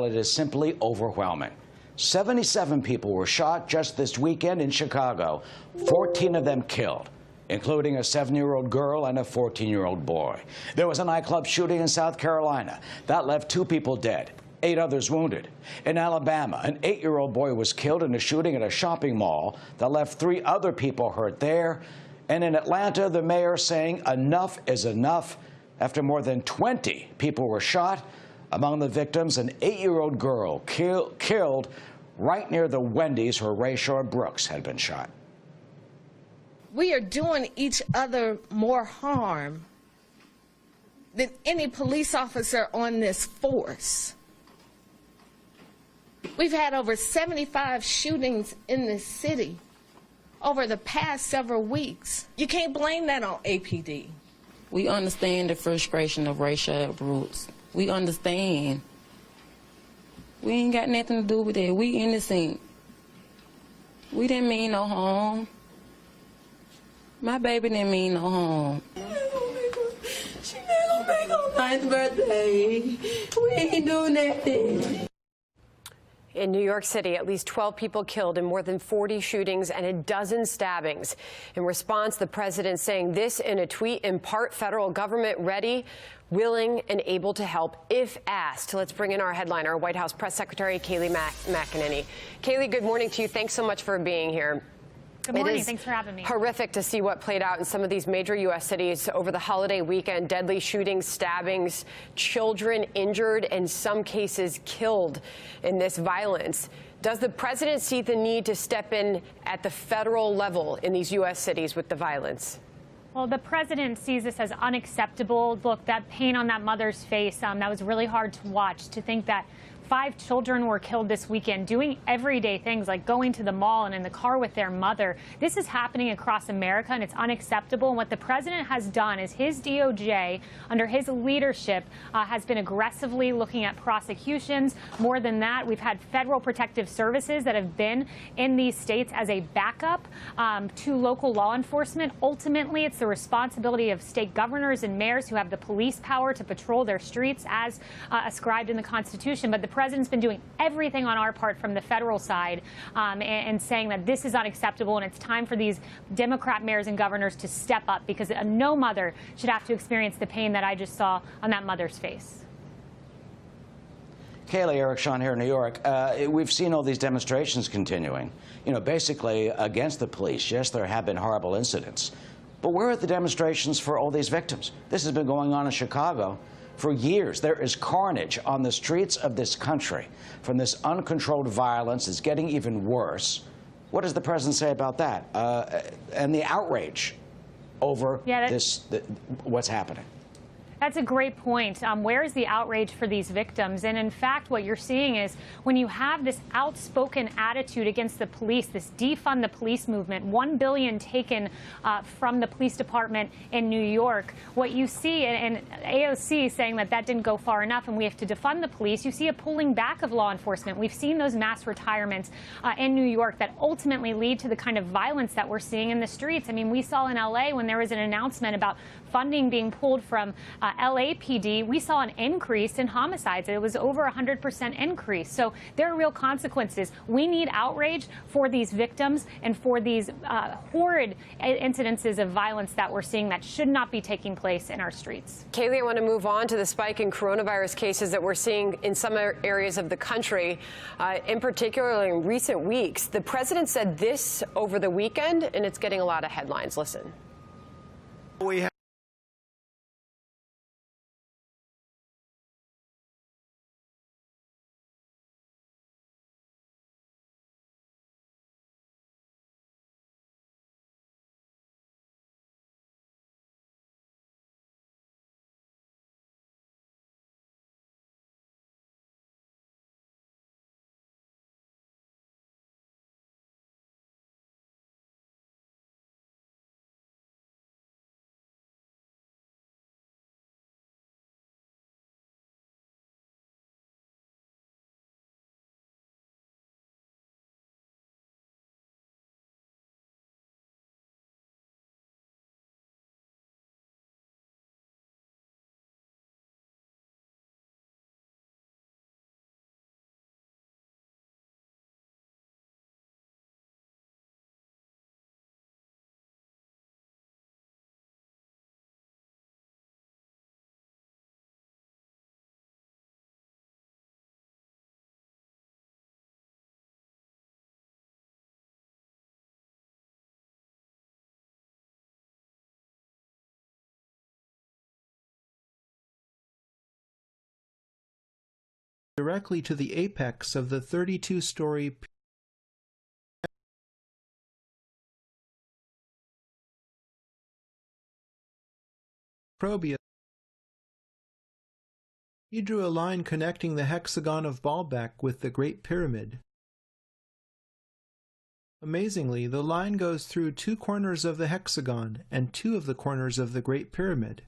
It is simply overwhelming. 77 people were shot just this weekend in Chicago, 14 of them killed, including a 7-year-old girl and a 14-year-old boy. There was a nightclub shooting in South Carolina. That left 2 people dead, 8 others wounded. In Alabama, an 8-year-old boy was killed in a shooting at a shopping mall that left 3 other people hurt there. And in Atlanta, the mayor saying enough is enough after more than 20 people were shot. Among the victims, an 8-year-old girl killed right near the Wendy's where Rayshard Brooks had been shot. We are doing each other more harm than any police officer on this force. We've had over 75 shootings in this city over the past several weeks. You can't blame that on APD. We understand the frustration of Rayshard Brooks. We understand. We ain't got nothing to do with it. We innocent. We didn't mean no harm. My baby didn't mean no harm. She ain't gonna make her 9th birthday. We ain't doing nothing. In New York City, at least 12 people killed in more than 40 shootings and a dozen stabbings. In response, the president saying this in a tweet, in part, federal government ready, willing, and able to help if asked. Let's bring in our headliner, White House Press Secretary Kayleigh McEnany. Kayleigh, good morning to you. Thanks so much for being here. Good morning. Thanks for having me. Horrific to see what played out in some of these major U.S. cities over the holiday weekend. Deadly shootings, stabbings, children injured, and some cases killed in this violence. Does the president see the need to step in at the federal level in these U.S. cities with the violence? Well, the president sees this as unacceptable. Look, that pain on that mother's face, that was really hard to watch, to think that 5 children were killed this weekend doing everyday things like going to the mall and in the car with their mother. This is happening across America, and it's unacceptable. And what the president has done is his DOJ, under his leadership, has been aggressively looking at prosecutions. More than that, we've had federal protective services that have been in these states as a backup to local law enforcement. Ultimately, it's the responsibility of state governors and mayors who have the police power to patrol their streets as ascribed in the Constitution. But the president's been doing everything on our part from the federal side and saying that this is unacceptable, and it's time for these Democrat mayors and governors to step up, because no mother should have to experience the pain that I just saw on that mother's face. Kayleigh, Eric Shawn here in New York. We've seen all these demonstrations continuing, basically against the police. Yes, there have been horrible incidents, but where are the demonstrations for all these victims? This has been going on in Chicago for years. There is carnage on the streets of this country from this uncontrolled violence. It's getting even worse. What does the president say about that? And the outrage over what's happening? That's a great point. Where is the outrage for these victims? And in fact, what you're seeing is when you have this outspoken attitude against the police, this defund the police movement, $1 billion taken from the police department in New York, what you see, and AOC saying that that didn't go far enough and we have to defund the police, you see a pulling back of law enforcement. We've seen those mass retirements in New York that ultimately lead to the kind of violence that we're seeing in the streets. I mean, we saw in LA when there was an announcement about funding being pulled from LAPD, we saw an increase in homicides. It was over 100% increase. So there are real consequences. We need outrage for these victims and for these horrid incidences of violence that we're seeing that should not be taking place in our streets. Kayleigh, I want to move on to the spike in coronavirus cases that we're seeing in some areas of the country, in particular in recent weeks. The president said this over the weekend, and it's getting a lot of headlines. Listen. directly to the apex of the 32-story Probia. He drew a line connecting the hexagon of Baalbek with the Great Pyramid. Amazingly, the line goes through 2 corners of the hexagon and 2 of the corners of the Great Pyramid.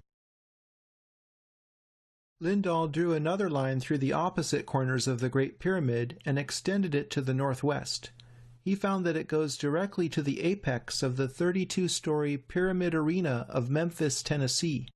Lindahl drew another line through the opposite corners of the Great Pyramid and extended it to the northwest. He found that it goes directly to the apex of the 32-story Pyramid Arena of Memphis, Tennessee.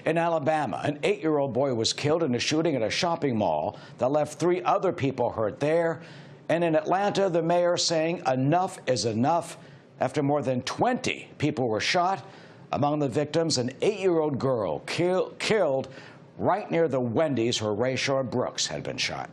In Alabama, an 8-year-old boy was killed in a shooting at a shopping mall that left 3 other people hurt there. And in Atlanta, the mayor saying enough is enough after more than 20 people were shot. Among the victims, an 8-year-old girl killed right near the Wendy's where Rayshard Brooks had been shot.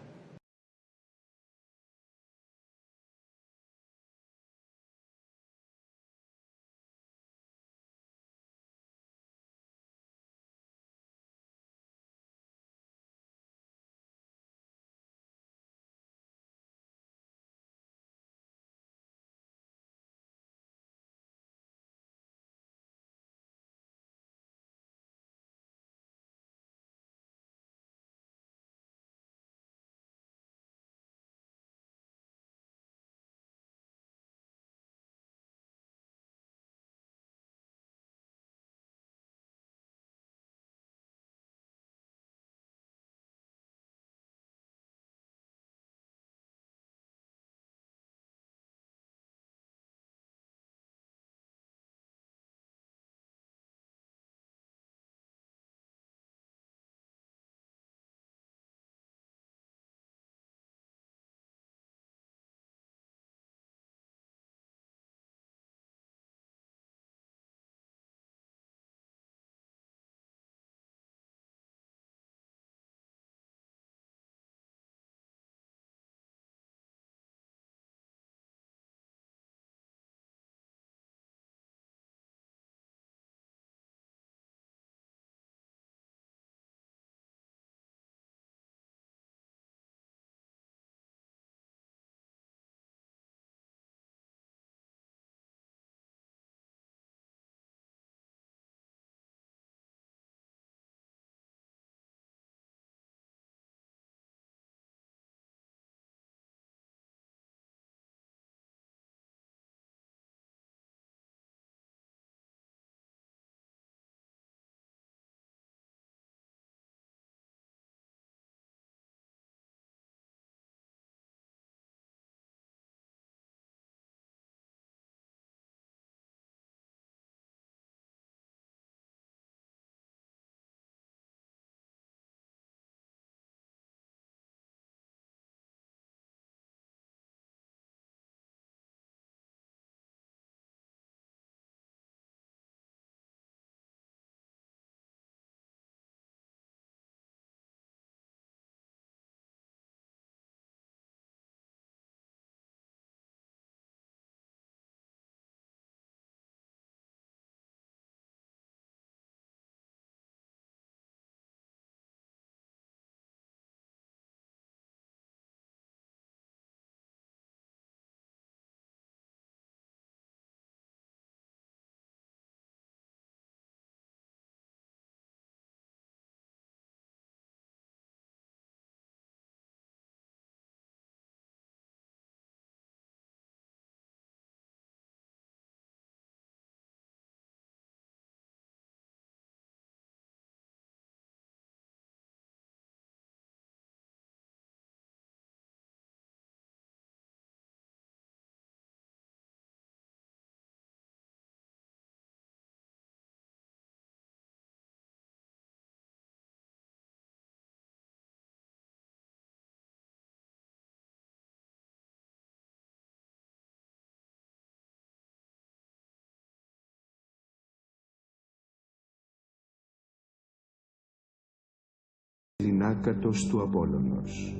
Λινάκατος του Απόλλωνος.